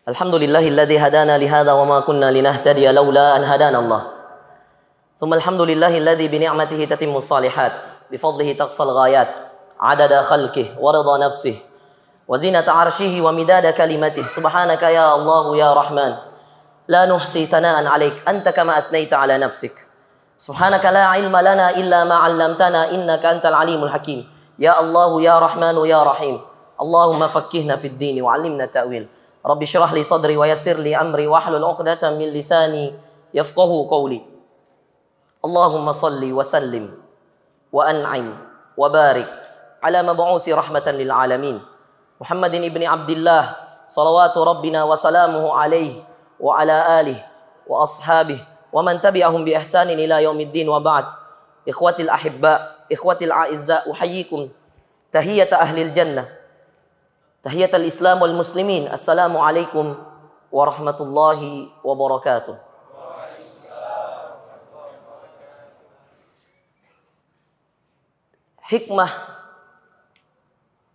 Alhamdulillahilladzi hadana li hadza wa ma kunna linahtadiya laula an hadana Allah. Tsumma alhamdulillahilladzi bi ni'matihi tatimmu shalihat, bi fadlihi taqsal ghayat, adada khalqihi wa ridha nafsihi, wa zinata 'arsyihi wa midada kalimatihi. Subhanaka ya Allah ya Rahman, la nuhsi thana'an 'alaik anta kama athnayta 'ala nafsik. Subhanaka la 'ilma lana illa ma 'allamtana innaka antal 'alimul hakim. Ya Allah ya Rahman ya Rahim. Allahumma faqqihna fid din wa 'allimna ta'wil. Rabbi syrah li sadri wa yassir li amri wahlul 'uqdatam min lisani yafqahu qawli. Allahumma salli wa sallim wa an'im wa barik ala mab'uthi rahmatan lil alamin Muhammadin ibni Abdillah salawatu rabbina wa salamuhu alaihi wa ala alihi wa ashabihi wa man tabi'ahum bi ihsanin ila yaumiddin wa ba'd. Ikhwatil ahibba, ikhwatil a'izza, uhayyikum tahiyata ahlil jannah, tahiyatul Islam wal muslimin. Assalamualaikum warahmatullahi wabarakatuh. Hikmah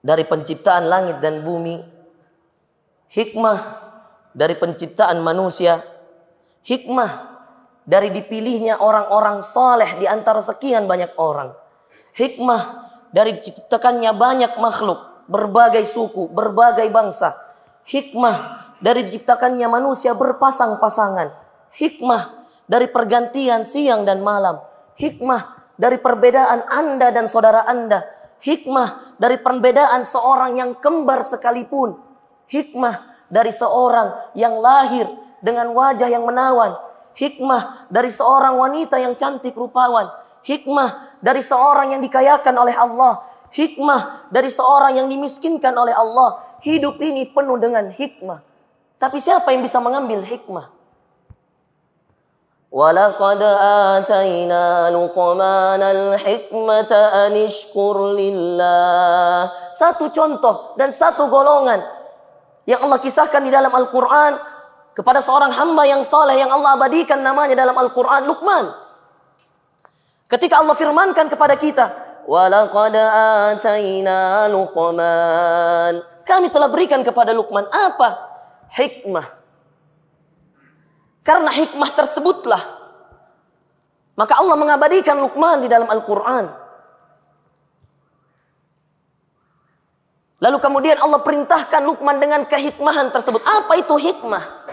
dari penciptaan langit dan bumi, hikmah dari penciptaan manusia, hikmah dari dipilihnya orang-orang saleh di antara sekian banyak orang, hikmah dari diciptakannya banyak makhluk, berbagai suku, berbagai bangsa. Hikmah dari diciptakannya manusia berpasang-pasangan. Hikmah dari pergantian siang dan malam. Hikmah dari perbedaan Anda dan saudara Anda. Hikmah dari perbedaan seorang yang kembar sekalipun. Hikmah dari seorang yang lahir dengan wajah yang menawan. Hikmah dari seorang wanita yang cantik rupawan. Hikmah dari seorang yang dikayakan oleh Allah. Hikmah dari seorang yang dimiskinkan oleh Allah. Hidup ini penuh dengan hikmah. Tapi siapa yang bisa mengambil hikmah? Walaqad atayna Luqmanal hikmata an ishkur lillah. Satu contoh dan satu golongan yang Allah kisahkan di dalam Al-Quran kepada seorang hamba yang saleh yang Allah abadikan namanya dalam Al-Quran, Luqman. Ketika Allah firmankan kepada kita, walaqad atayna Luqman, kami telah berikan kepada Luqman apa? Hikmah. Karena hikmah tersebutlah maka Allah mengabadikan Luqman di dalam Al-Quran. Lalu kemudian Allah perintahkan Luqman dengan kehikmahan tersebut. Apa itu hikmah?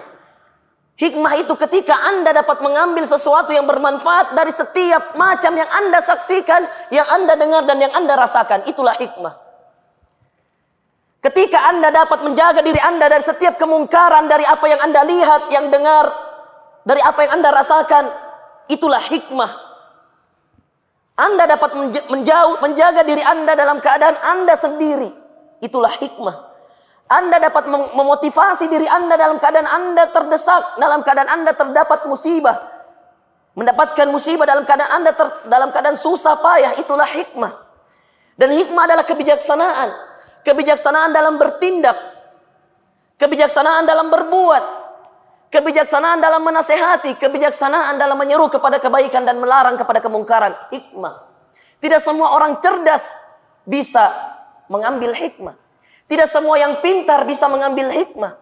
Hikmah itu ketika Anda dapat mengambil sesuatu yang bermanfaat dari setiap macam yang Anda saksikan, yang Anda dengar dan yang Anda rasakan. Itulah hikmah. Ketika Anda dapat menjaga diri Anda dari setiap kemungkaran, dari apa yang Anda lihat, yang dengar, dari apa yang Anda rasakan, itulah hikmah. Anda dapat menjaga diri Anda dalam keadaan Anda sendiri. Itulah hikmah. Anda dapat memotivasi diri Anda dalam keadaan Anda terdesak, dalam keadaan Anda terdapat musibah. Mendapatkan musibah dalam keadaan Anda dalam keadaan susah payah. Itulah hikmah. Dan hikmah adalah kebijaksanaan. Kebijaksanaan dalam bertindak. Kebijaksanaan dalam berbuat. Kebijaksanaan dalam menasehati, kebijaksanaan dalam menyeru kepada kebaikan dan melarang kepada kemungkaran. Hikmah. Tidak semua orang cerdas bisa mengambil hikmah. Tidak semua yang pintar bisa mengambil hikmah.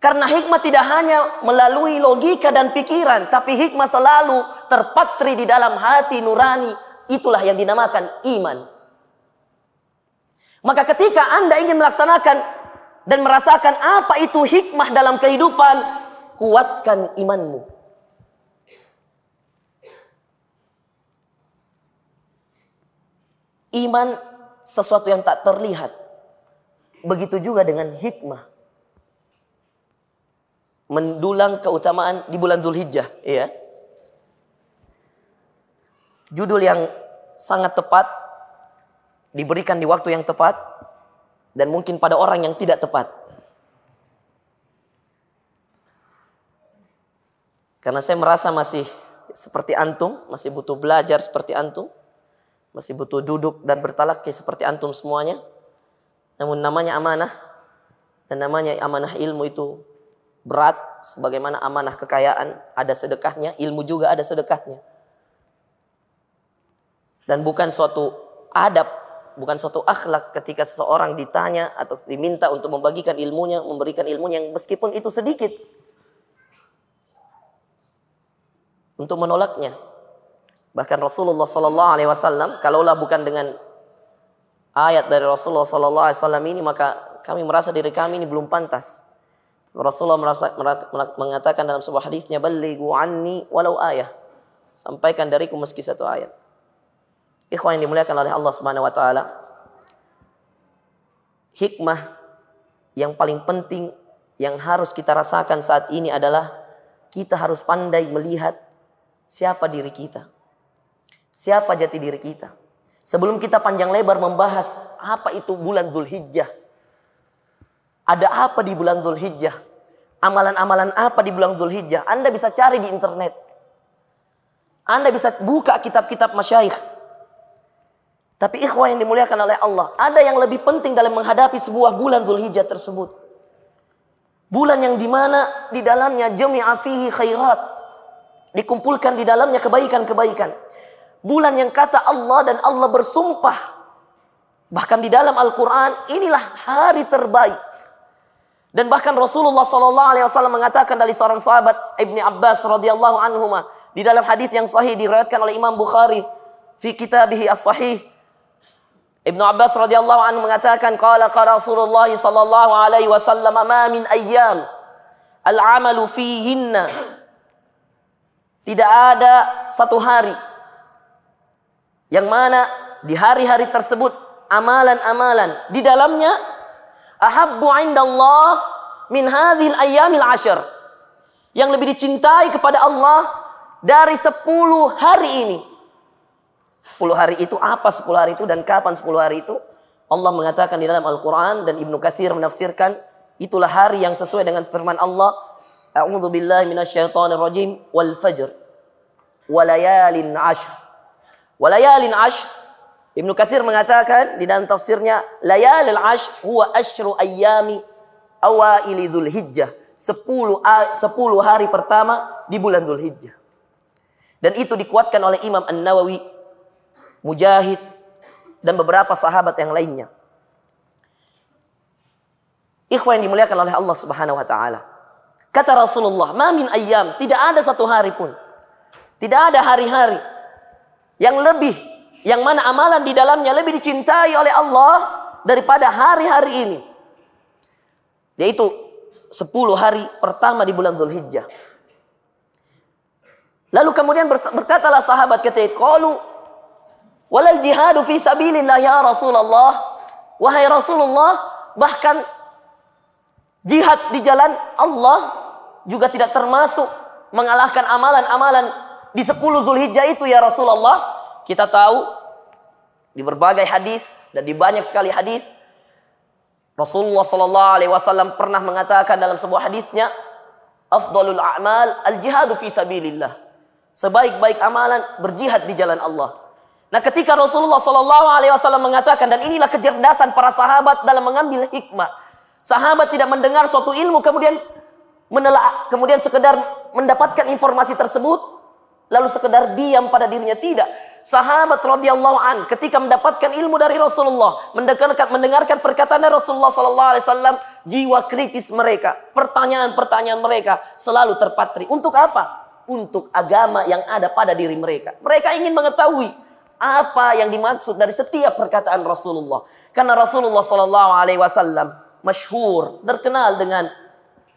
Karena hikmah tidak hanya melalui logika dan pikiran, tapi hikmah selalu terpatri di dalam hati nurani. Itulah yang dinamakan iman. Maka ketika Anda ingin melaksanakan dan merasakan apa itu hikmah dalam kehidupan, kuatkan imanmu. Iman sesuatu yang tak terlihat. Begitu juga dengan hikmah. Mendulang keutamaan di bulan Zulhijjah, ya. Judul yang sangat tepat, diberikan di waktu yang tepat, dan mungkin pada orang yang tidak tepat. Karena saya merasa masih seperti antum, masih butuh belajar seperti antum, masih butuh duduk dan bertalaki seperti antum semuanya. Namun namanya amanah, dan namanya amanah ilmu itu berat, sebagaimana amanah kekayaan ada sedekahnya, ilmu juga ada sedekahnya. Dan bukan suatu adab bukan suatu akhlak ketika seseorang ditanya atau diminta untuk membagikan ilmunya, memberikan ilmunya yang meskipun itu sedikit, untuk menolaknya. Bahkan Rasulullah sallallahu alaihi wasallam, kalaulah bukan dengan ayat dari Rasulullah sallallahu alaihi wasallam ini, maka kami merasa diri kami ini belum pantas. Rasulullah mengatakan dalam sebuah hadisnya, "Ballighu anni walau ayah." Sampaikan dariku meski satu ayat. Ikhwan yang dimuliakan oleh Allah Subhanahu wa taala, hikmah yang paling penting yang harus kita rasakan saat ini adalah kita harus pandai melihat siapa diri kita. Siapa jati diri kita. Sebelum kita panjang lebar membahas apa itu bulan Dzulhijjah. Ada apa di bulan Dzulhijjah? Amalan-amalan apa di bulan Dzulhijjah? Anda bisa cari di internet. Anda bisa buka kitab-kitab masyayikh. Tapi ikhwah yang dimuliakan oleh Allah, ada yang lebih penting dalam menghadapi sebuah bulan Dzulhijjah tersebut. Bulan yang dimana di dalamnya jami'a fihi khairat. Dikumpulkan di dalamnya kebaikan-kebaikan. Bulan yang kata Allah dan Allah bersumpah. Bahkan di dalam Al-Quran, inilah hari terbaik. Dan bahkan Rasulullah SAW mengatakan dari seorang sahabat Ibni Abbas radhiyallahu anhuma, di dalam hadis yang sahih diriwayatkan oleh Imam Bukhari fi kitabihi as-sahih, Ibnu Abbas radhiyallahu anhu mengatakan, qala Rasulullah sallallahu alaihi wasallam, ma min ayyam al-amalu fihinna, tidak ada satu hari yang mana di hari-hari tersebut amalan-amalan di dalamnya ahabbu indallah min hadhil ayyamil ashar, yang lebih dicintai kepada Allah dari 10 hari ini. 10 hari itu apa 10 hari itu dan kapan 10 hari itu? Allah mengatakan di dalam Al-Quran, dan Ibnu Katsir menafsirkan, itulah hari yang sesuai dengan firman Allah, A'udzu billahi minasyaitonir rajim, wal fajr walayalin ashr. Walayalin ashr, Ibnu Katsir mengatakan di dalam tafsirnya, layalil ashr huwa asyru ayyami awaili Dzulhijjah. 10 hari pertama di bulan Dzulhijjah. Dan itu dikuatkan oleh Imam An-Nawawi, Mujahid, dan beberapa sahabat yang lainnya. Ikhwan yang dimuliakan oleh Allah Subhanahu wa taala. Kata Rasulullah, "Ma min ayyam", tidak ada satu hari pun. Tidak ada hari-hari yang lebih, yang mana amalan di dalamnya lebih dicintai oleh Allah daripada hari-hari ini. Yaitu 10 hari pertama di bulan Dzulhijjah. Lalu kemudian berkatalah sahabat ketika qalu, walal jihadu fi sabilillah ya Rasulullah. Wahai Rasulullah, bahkan jihad di jalan Allah juga tidak termasuk mengalahkan amalan-amalan di 10 Dzulhijjah itu ya Rasulullah. Kita tahu di berbagai hadis dan di banyak sekali hadis, Rasulullah sallallahu alaihi wasallam pernah mengatakan dalam sebuah hadisnya, afdalul a'mal al-jihadu fi sabilillah. Sebaik-baik amalan berjihad di jalan Allah. Nah, ketika Rasulullah SAW mengatakan, dan inilah kecerdasan para sahabat dalam mengambil hikmah. Sahabat tidak mendengar suatu ilmu kemudian menelaah, kemudian sekedar mendapatkan informasi tersebut lalu sekedar diam pada dirinya, tidak. Sahabat radhiyallahu an ketika mendapatkan ilmu dari Rasulullah, mendengarkan perkataan dari Rasulullah SAW, jiwa kritis mereka, pertanyaan-pertanyaan mereka selalu terpatri. Untuk apa? Untuk agama yang ada pada diri mereka. Mereka ingin mengetahui apa yang dimaksud dari setiap perkataan Rasulullah. Karena Rasulullah SAW masyhur, terkenal dengan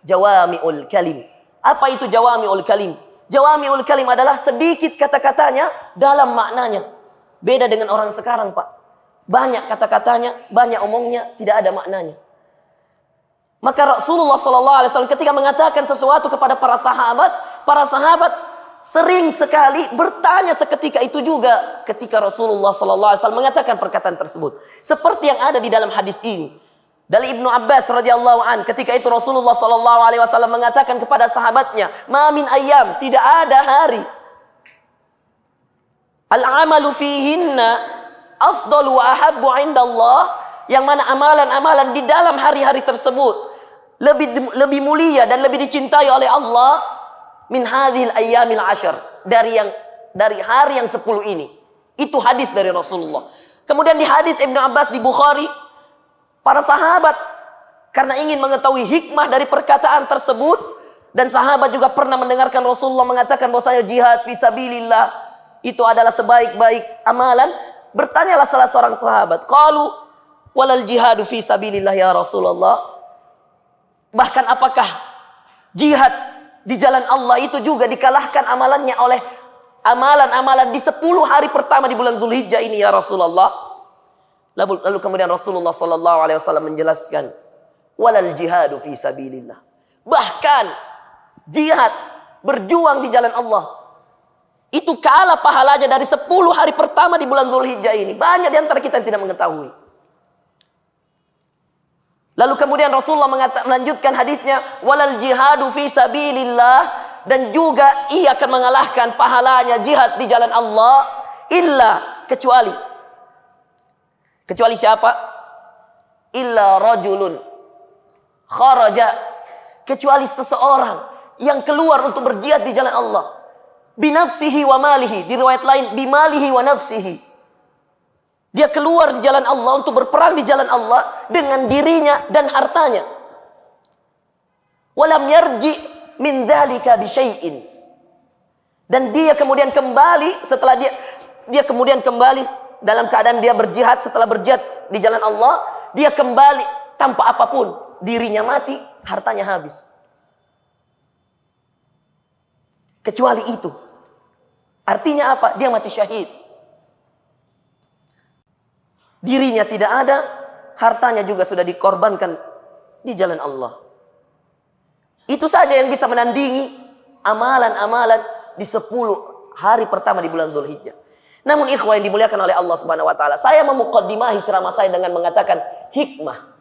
jawami'ul kalim. Apa itu jawami'ul kalim? Jawami'ul kalim adalah sedikit kata-katanya dalam maknanya. Beda dengan orang sekarang, Pak. Banyak kata-katanya, banyak omongnya, tidak ada maknanya. Maka Rasulullah SAW ketika mengatakan sesuatu kepada para sahabat sering sekali bertanya seketika itu juga ketika Rasulullah SAW mengatakan perkataan tersebut. Seperti yang ada di dalam hadis ini. Dari Ibnu Abbas radhiyallahu an, ketika itu Rasulullah SAW mengatakan kepada sahabatnya, "Ma min ayyam", tidak ada hari, "al-amalu fihinna afdalu wa ahabbu indallah", yang mana amalan-amalan di dalam hari-hari tersebut lebih mulia dan lebih dicintai oleh Allah min hadhil ayyamil ashar, dari hari yang 10 ini. Itu hadis dari Rasulullah. Kemudian di hadis Ibnu Abbas di Bukhari, para sahabat karena ingin mengetahui hikmah dari perkataan tersebut, dan sahabat juga pernah mendengarkan Rasulullah mengatakan bahwasanya jihad fisabilillah itu adalah sebaik-baik amalan, bertanyalah salah seorang sahabat, qalu walal jihadu fisabilillah ya Rasulullah, bahkan apakah jihad di jalan Allah itu juga dikalahkan amalannya oleh amalan-amalan di 10 hari pertama di bulan Zulhijjah ini ya Rasulullah? Lalu kemudian Rasulullah SAW menjelaskan, walal jihadu fi sabilillah, bahkan jihad berjuang di jalan Allah itu kalah pahalanya dari 10 hari pertama di bulan Zulhijjah ini. Banyak di antara kita yang tidak mengetahui. Lalu kemudian Rasulullah melanjutkan hadisnya, walal jihadu fi sabilillah, dan juga ia akan mengalahkan pahalanya jihad di jalan Allah illa, kecuali siapa? Illa rajulun kharaja, kecuali seseorang yang keluar untuk berjihad di jalan Allah, binafsihi wa malihi, di riwayat lain bimalihi wa nafsihi, dia keluar di jalan Allah untuk berperang di jalan Allah dengan dirinya dan hartanya, walam yarji min dzalika bi syai'in, dan dia kemudian kembali setelah dia kemudian kembali dalam keadaan dia berjihad, setelah berjihad di jalan Allah, dia kembali tanpa apapun, dirinya mati, hartanya habis. Kecuali itu. Artinya apa? Dia mati syahid. Dirinya tidak ada, hartanya juga sudah dikorbankan di jalan Allah. Itu saja yang bisa menandingi amalan-amalan di 10 hari pertama di bulan Dzulhijjah. Namun ikhwah yang dimuliakan oleh Allah Subhanahu wa taala, saya memuqaddimahi ceramah saya dengan mengatakan hikmah.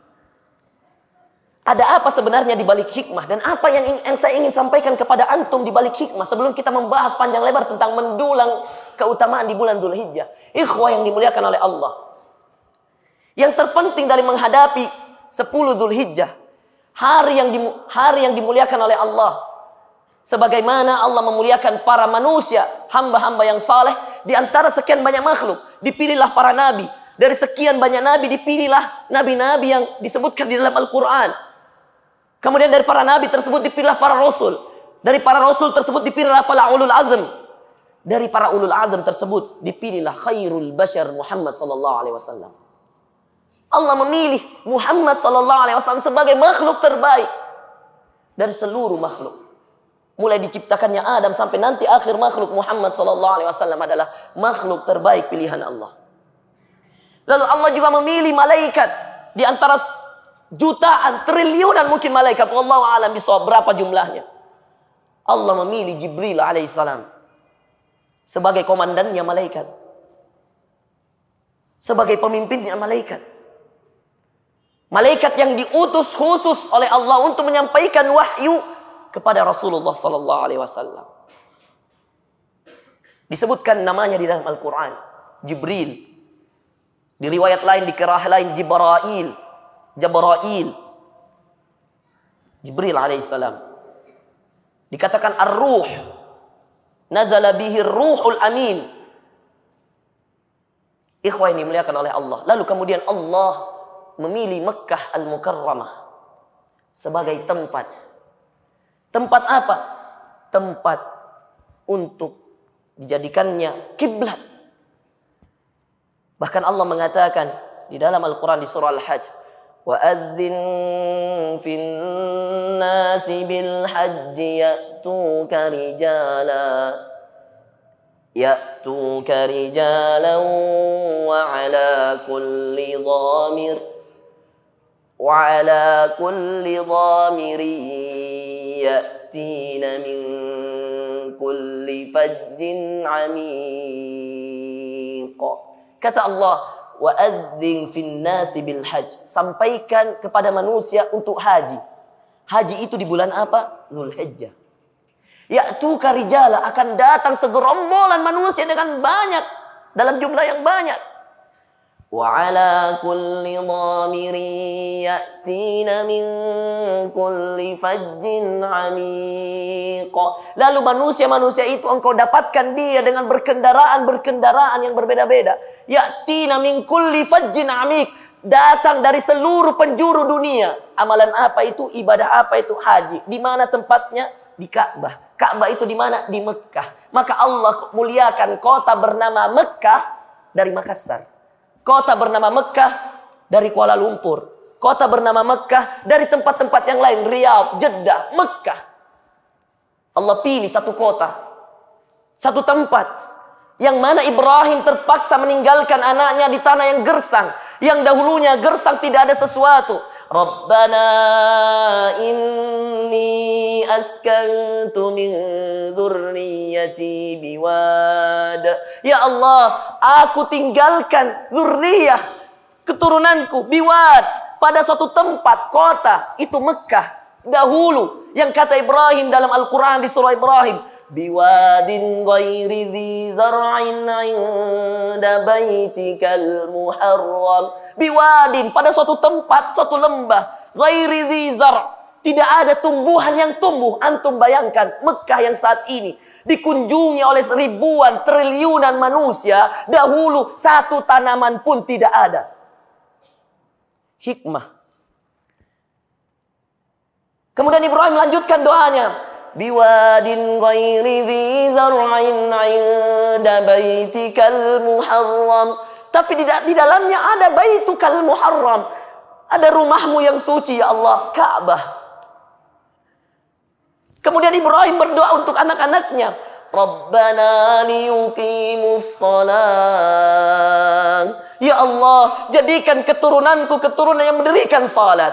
Ada apa sebenarnya di balik hikmah, dan apa yang saya ingin sampaikan kepada antum di balik hikmah sebelum kita membahas panjang lebar tentang mendulang keutamaan di bulan Dzulhijjah. Ikhwah yang dimuliakan oleh Allah, yang terpenting dari menghadapi 10 Dzulhijjah, hari yang dimuliakan oleh Allah, sebagaimana Allah memuliakan para manusia, hamba-hamba yang saleh, di antara sekian banyak makhluk dipilihlah para nabi. Dari sekian banyak nabi dipilihlah nabi-nabi yang disebutkan di dalam Al-Quran. Kemudian dari para nabi tersebut dipilihlah para rasul. Dari para rasul tersebut dipilihlah para ulul azm. Dari para ulul azm tersebut dipilihlah khairul bashar Muhammad sallallahu alaihi wasallam. Allah memilih Muhammad sallallahu alaihi wasallam sebagai makhluk terbaik dari seluruh makhluk. Mulai diciptakannya Adam sampai nanti akhir makhluk, Muhammad sallallahu alaihi wasallam adalah makhluk terbaik pilihan Allah. Lalu Allah juga memilih malaikat di antara jutaan, triliunan mungkin malaikat, wallahu a'lam bishawab berapa jumlahnya. Allah memilih Jibril alaihissalam sebagai komandannya malaikat, sebagai pemimpinnya malaikat. Malaikat yang diutus khusus oleh Allah untuk menyampaikan wahyu kepada Rasulullah sallallahu alaihi wasallam. Disebutkan namanya di dalam Al-Quran, Jibril. Di riwayat lain, di qiraah lain, Jibrail. Jibril alaihissalam. Dikatakan ar-ruh. Nazala bihi ruhul amin. Ikhwah ini dimuliakan oleh Allah. Lalu kemudian Allah memilih Mekkah Al-Mukarramah sebagai tempat. Tempat apa? Tempat untuk dijadikannya kiblat. Bahkan Allah mengatakan di dalam Al-Quran di surah Al-Hajj, وَأَذِّنْ فِي النَّاسِ بِالْحَجِّ يَأْتُوكَ رِجَالًا وَعَلَى كُلِّ ضَامِرٍ يَأْتِينَ مِنْ كُلِّ فَجٍّ عَمِيقٍ. Kata Allah, وَأَذِّنْ فِي النَّاسِ بِالْحَجِّ, sampaikan kepada manusia untuk haji. Haji itu di bulan apa? Dzulhijjah. Ya'tuka rijala, akan datang segerombolan manusia dengan banyak, dalam jumlah yang banyak. وعلى كل ضامر يأتين من كل فج عميق. Lalu manusia-manusia itu engkau dapatkan dia dengan berkendaraan yang berbeda-beda. Ya'tina min kulli fajjin amik, datang dari seluruh penjuru dunia. Amalan apa itu? Ibadah apa itu? Haji. Di mana tempatnya? Di Ka'bah. Ka'bah itu di mana? Di Mekah. Maka Allah muliakan kota bernama Mekah dari Makassar. Kota bernama Mekah dari Kuala Lumpur. Kota bernama Mekah dari tempat-tempat yang lain. Riyadh, Jeddah, Mekah. Allah pilih satu kota, satu tempat. Yang mana Ibrahim terpaksa meninggalkan anaknya di tanah yang gersang. Yang dahulunya gersang, tidak ada sesuatu. Rabbana inni askantu min dzurriyyati biwad. Ya Allah, aku tinggalkan dzurriyyah, keturunanku, biwad, pada suatu tempat, kota, itu Mekah. Dahulu, yang kata Ibrahim dalam Al-Quran di surah Ibrahim, biwadin ghairi dzi zar'in 'inda baitikal muharram. Biwadin, pada suatu tempat, suatu lembah, ghairi dzi zar', tidak ada tumbuhan yang tumbuh. Antum bayangkan Mekah yang saat ini dikunjungi oleh ribuan, triliunan manusia, dahulu satu tanaman pun tidak ada. Hikmah. Kemudian Ibrahim melanjutkan doanya, biwadin ghairi dzi zar'in 'inda baitikal muharram. Tapi di dalamnya ada Baitukal Muharram. Ada rumahmu yang suci, ya Allah, Ka'bah. Kemudian Ibrahim berdoa untuk anak-anaknya. Rabbana liyuqimus salat. Ya Allah, jadikan keturunanku keturunan yang mendirikan salat.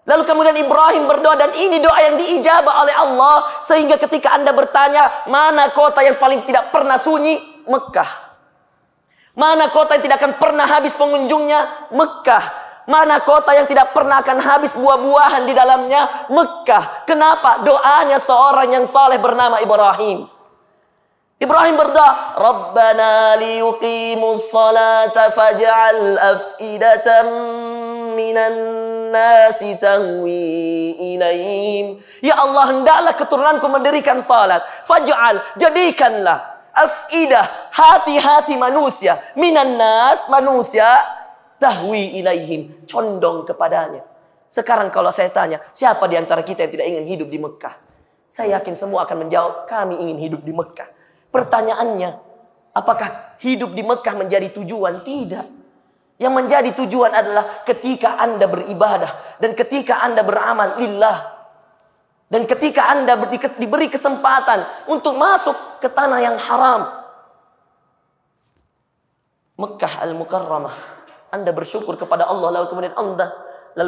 Lalu kemudian Ibrahim berdoa, dan ini doa yang diijabah oleh Allah. Sehingga ketika Anda bertanya, mana kota yang paling tidak pernah sunyi? Mekah. Mana kota yang tidak akan pernah habis pengunjungnya? Mekah. Mana kota yang tidak pernah akan habis buah-buahan di dalamnya? Mekah. Kenapa? Doanya seorang yang saleh bernama Ibrahim. Ibrahim berdoa, Rabbana liyuqimus salata faj'al af'idatan minan nasi tahwi ilaihim. Ya Allah, hendaklah keturunanku mendirikan salat. Faj'al, jadikanlah afidah, hati-hati manusia, minan nas, manusia, tahwi ilaihim, condong kepadanya. Sekarang kalau saya tanya, siapa di antara kita yang tidak ingin hidup di Mekah? Saya yakin semua akan menjawab, kami ingin hidup di Mekah. Pertanyaannya, apakah hidup di Mekah menjadi tujuan? Tidak. Yang menjadi tujuan adalah ketika Anda beribadah dan ketika Anda beramal lillah. Dan ketika Anda diberi kesempatan untuk masuk ke tanah yang haram, Mekah Al-Mukarramah, Anda bersyukur kepada Allah, lalu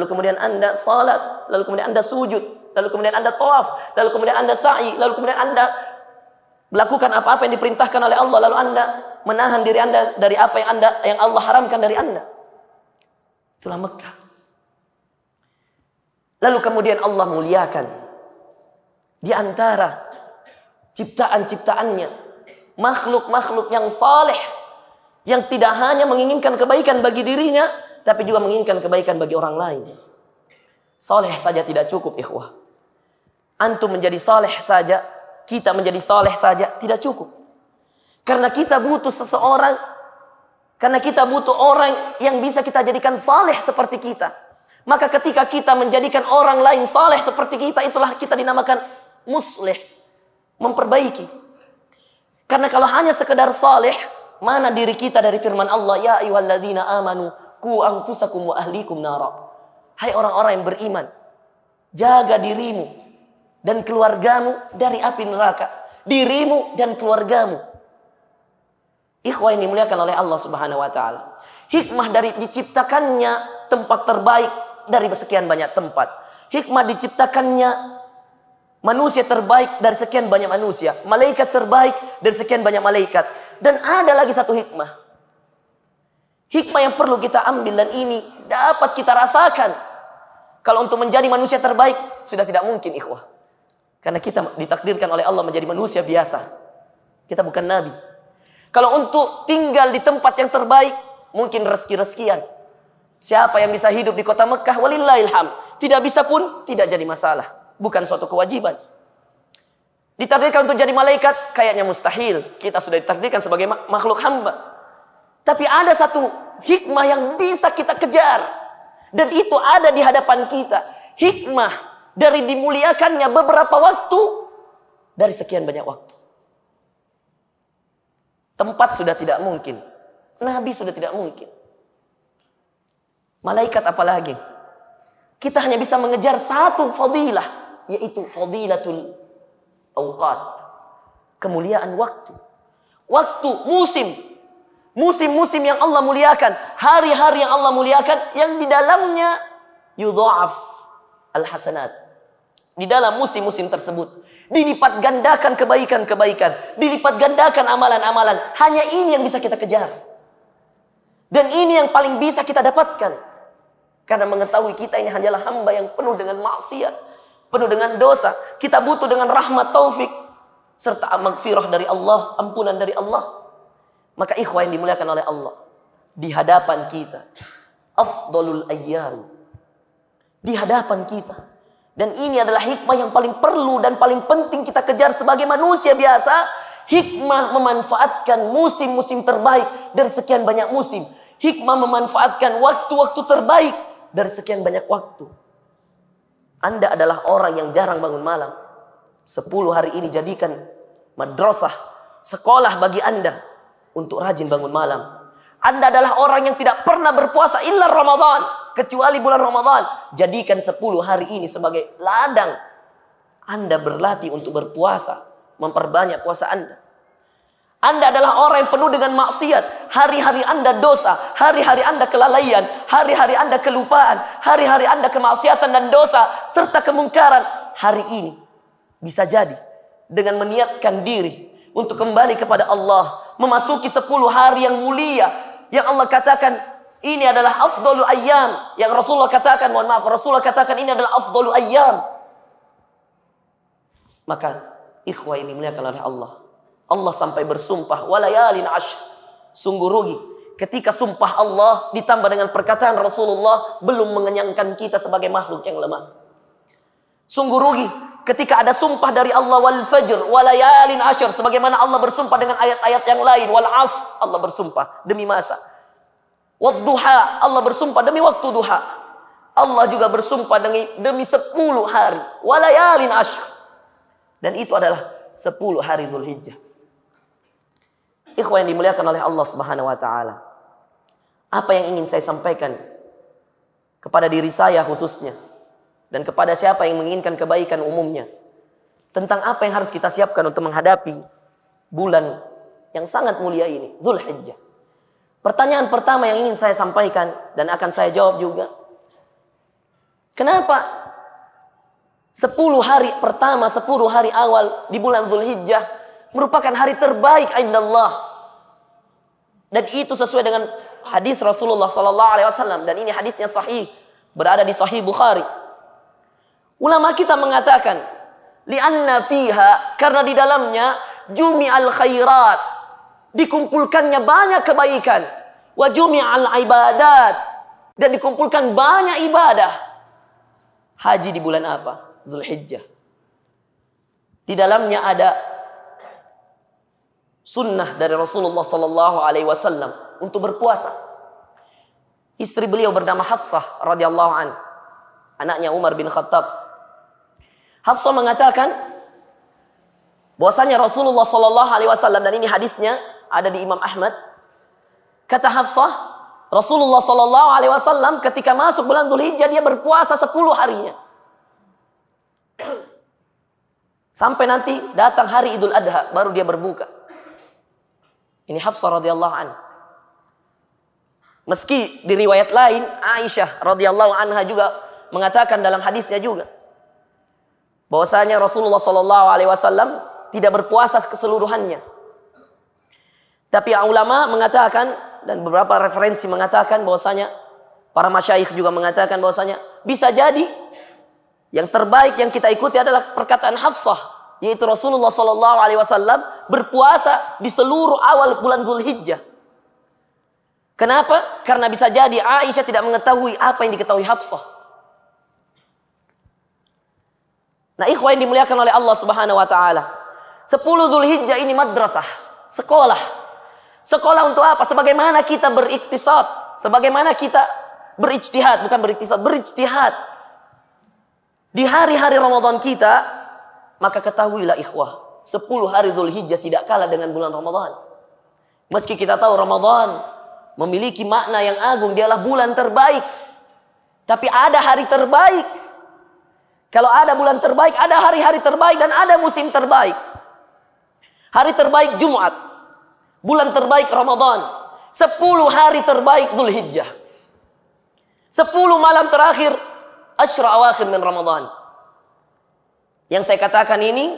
kemudian Anda salat, lalu kemudian Anda sujud, lalu kemudian Anda tawaf, lalu kemudian Anda sa'i, lalu kemudian Anda melakukan apa-apa yang diperintahkan oleh Allah, lalu Anda menahan diri Anda dari apa yang Allah haramkan dari Anda. Itulah Mekah. Lalu kemudian Allah muliakan di antara ciptaan-ciptaannya, makhluk-makhluk yang saleh, yang tidak hanya menginginkan kebaikan bagi dirinya, tapi juga menginginkan kebaikan bagi orang lain. Saleh saja tidak cukup, ikhwah. Antum menjadi saleh saja, kita menjadi saleh saja tidak cukup. Karena kita butuh seseorang, karena kita butuh orang yang bisa kita jadikan saleh seperti kita. Maka ketika kita menjadikan orang lain saleh seperti kita, itulah kita dinamakan muslih, memperbaiki. Karena kalau hanya sekedar saleh, mana diri kita dari firman Allah, ya ayyuhalladzina amanu qu anfusakum wa ahlikum nara. Hai orang-orang yang beriman, jaga dirimu dan keluargamu dari api neraka. Dirimu dan keluargamu. Ikhwah ini dimuliakan oleh Allah Subhanahu wa taala. Hikmah dari diciptakannya tempat terbaik dari sekian banyak tempat. Hikmah diciptakannya manusia terbaik dari sekian banyak manusia. Malaikat terbaik dari sekian banyak malaikat. Dan ada lagi satu hikmah. Hikmah yang perlu kita ambil, dan ini dapat kita rasakan. Kalau untuk menjadi manusia terbaik, sudah tidak mungkin, ikhwah. Karena kita ditakdirkan oleh Allah menjadi manusia biasa. Kita bukan nabi. Kalau untuk tinggal di tempat yang terbaik, Mungkin rezeki-rezekian. Siapa yang bisa hidup di kota Mekah, walillahilham. Tidak bisa pun, tidak jadi masalah. Bukan suatu kewajiban. Ditakdirkan untuk jadi malaikat, kayaknya mustahil. Kita sudah ditakdirkan sebagai makhluk hamba. Tapi ada satu hikmah yang bisa kita kejar. Dan itu ada di hadapan kita. Hikmah dari dimuliakannya beberapa waktu dari sekian banyak waktu. Tempat sudah tidak mungkin. Nabi sudah tidak mungkin. Malaikat apalagi. Kita hanya bisa mengejar satu fadilah, yaitu fadilatul awqat. Kemuliaan waktu. Waktu, musim. Musim-musim yang Allah muliakan. Hari-hari yang Allah muliakan. Yang di dalamnya yudha'af al-hasanat. Di dalam musim-musim tersebut. Dilipat gandakan kebaikan-kebaikan. Dilipat gandakan amalan-amalan. Hanya ini yang bisa kita kejar. Dan ini yang paling bisa kita dapatkan. Karena mengetahui kita ini hanyalah hamba yang penuh dengan maksiat. Penuh dengan dosa. Kita butuh dengan rahmat taufik. Serta maghfirah dari Allah. Ampunan dari Allah. Maka ikhwah yang dimuliakan oleh Allah. Di hadapan kita. Afdalul ayyam. Di hadapan kita. Dan ini adalah hikmah yang paling perlu dan paling penting kita kejar sebagai manusia biasa. Hikmah memanfaatkan musim-musim terbaik dari sekian banyak musim. Hikmah memanfaatkan waktu-waktu terbaik dari sekian banyak waktu. Anda adalah orang yang jarang bangun malam. 10 hari ini jadikan madrasah, sekolah bagi Anda untuk rajin bangun malam. Anda adalah orang yang tidak pernah berpuasa illa Ramadan, kecuali bulan Ramadan. Jadikan 10 hari ini sebagai ladang Anda berlatih untuk berpuasa, memperbanyak puasa Anda. Anda adalah orang yang penuh dengan maksiat. Hari-hari Anda dosa. Hari-hari Anda kelalaian. Hari-hari Anda kelupaan. Hari-hari Anda kemaksiatan dan dosa. Serta kemungkaran. Hari ini bisa jadi dengan meniatkan diri untuk kembali kepada Allah. Memasuki 10 hari yang mulia. Yang Allah katakan ini adalah afdalul ayyam. Yang Rasulullah katakan, mohon maaf, Rasulullah katakan ini adalah afdalul ayyam. Maka ikhwah ini dimuliakan oleh Allah. Allah sampai bersumpah walayalin ashr. Sungguh rugi ketika sumpah Allah ditambah dengan perkataan Rasulullah belum mengenyangkan kita sebagai makhluk yang lemah. Sungguh rugi ketika ada sumpah dari Allah wal fajr walayalin ashr, sebagaimana Allah bersumpah dengan ayat-ayat yang lain. Wal asr, Allah bersumpah demi masa. Wad duha, Allah bersumpah demi waktu duha. Allah juga bersumpah demi 10 hari. Walayalin ashr. Dan itu adalah 10 hari Zulhijjah. Ikhwah yang dimuliakan oleh Allah Subhanahu wa taala. Apa yang ingin saya sampaikan kepada diri saya khususnya dan kepada siapa yang menginginkan kebaikan umumnya tentang apa yang harus kita siapkan untuk menghadapi bulan yang sangat mulia ini, Zulhijjah. Pertanyaan pertama yang ingin saya sampaikan dan akan saya jawab juga. Kenapa 10 hari pertama, 10 hari awal di bulan Zulhijjah merupakan hari terbaik indallah. Dan itu sesuai dengan hadis Rasulullah SAW. Dan ini hadisnya sahih. Berada di Sahih Bukhari. Ulama kita mengatakan, li'anna fiha, karena di dalamnya jumi'al khairat, dikumpulkannya banyak kebaikan. Wa jumi'al ibadat, dan dikumpulkan banyak ibadah. Haji di bulan apa? Zulhijjah. Di dalamnya ada sunnah dari Rasulullah SAW untuk berpuasa. Istri beliau bernama Hafsah radhiyallahu an, anaknya Umar bin Khattab. Hafsah mengatakan bahwasanya Rasulullah SAW, dan ini hadisnya ada di Imam Ahmad. Kata Hafsah, Rasulullah SAW ketika masuk bulan Dzulhijjah dia berpuasa 10 harinya. Sampai nanti datang hari Idul Adha baru dia berbuka. Ini Hafsah radhiyallahu anha. Meski di riwayat lain Aisyah radhiyallahu anha juga mengatakan dalam hadisnya juga bahwasanya Rasulullah SAW tidak berpuasa keseluruhannya. Tapi ulama mengatakan dan beberapa referensi mengatakan bahwasanya para masyayikh juga mengatakan bahwasanya bisa jadi yang terbaik yang kita ikuti adalah perkataan Hafsah, yaitu Rasulullah SAW berpuasa di seluruh awal bulan Dzulhijjah. Kenapa? Karena bisa jadi Aisyah tidak mengetahui apa yang diketahui Hafsah. Nah, ikhwah yang dimuliakan oleh Allah Subhanahu wa taala. 10 Dzulhijjah ini madrasah, sekolah. Sekolah untuk apa? Sebagaimana kita beriktisad, sebagaimana kita berijtihad, bukan beriktisad, berijtihad di hari-hari Ramadan kita, maka ketahuilah ikhwah, 10 hari Dzulhijjah tidak kalah dengan bulan Ramadan. Meski kita tahu Ramadan memiliki makna yang agung, dialah bulan terbaik. Tapi ada hari terbaik. Kalau ada bulan terbaik, ada hari-hari terbaik dan ada musim terbaik. Hari terbaik Jumat, bulan terbaik Ramadan, 10 hari terbaik Dzulhijjah, 10 malam terakhir Asyra awakhir min Ramadan. Yang saya katakan ini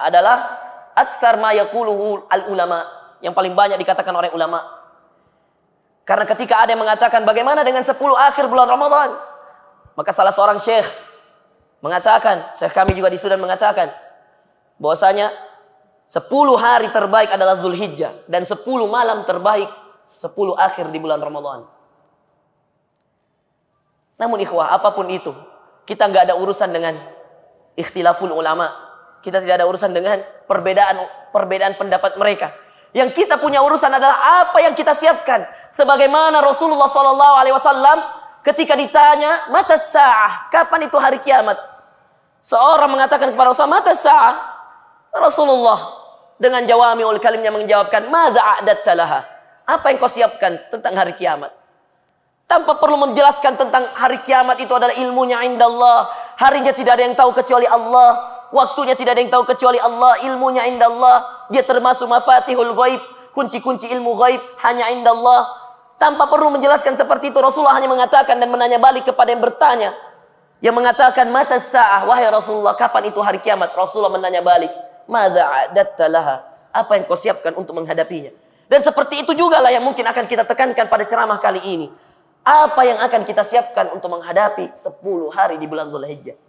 adalah aktsar ma yaquluhu al-ulama, yang paling banyak dikatakan oleh ulama. Karena ketika ada yang mengatakan bagaimana dengan 10 akhir bulan Ramadan, maka salah seorang syekh mengatakan, syekh kami juga di Sudan mengatakan bahwasanya 10 hari terbaik adalah Dzulhijjah dan 10 malam terbaik 10 akhir di bulan Ramadan. Namun ikhwah, apapun itu, kita nggak ada urusan dengan ikhtilaful ulama. Kita tidak ada urusan dengan perbedaan pendapat mereka. Yang kita punya urusan adalah apa yang kita siapkan. Sebagaimana Rasulullah SAW ketika ditanya, mata sa'ah, kapan itu hari kiamat? Seorang mengatakan kepada Rasulullah, mata sa'ah? Rasulullah dengan jawami'ul kalimnya menjawabkan, madza a'datta laha? Apa yang kau siapkan tentang hari kiamat? Tanpa perlu menjelaskan tentang hari kiamat itu adalah ilmunya indallah. Harinya tidak ada yang tahu kecuali Allah. Waktunya tidak ada yang tahu kecuali Allah. Ilmunya indallah. Dia termasuk mafatihul ghaib. Kunci-kunci ilmu ghaib hanya indallah. Tanpa perlu menjelaskan seperti itu, Rasulullah hanya mengatakan dan menanya balik kepada yang bertanya. Yang mengatakan, mata sa'ah, wahai Rasulullah, kapan itu hari kiamat? Rasulullah menanya balik, madza a'datta laha? Apa yang kau siapkan untuk menghadapinya? Dan seperti itu juga lah yang mungkin akan kita tekankan pada ceramah kali ini. Apa yang akan kita siapkan untuk menghadapi 10 hari di bulan Dzulhijjah?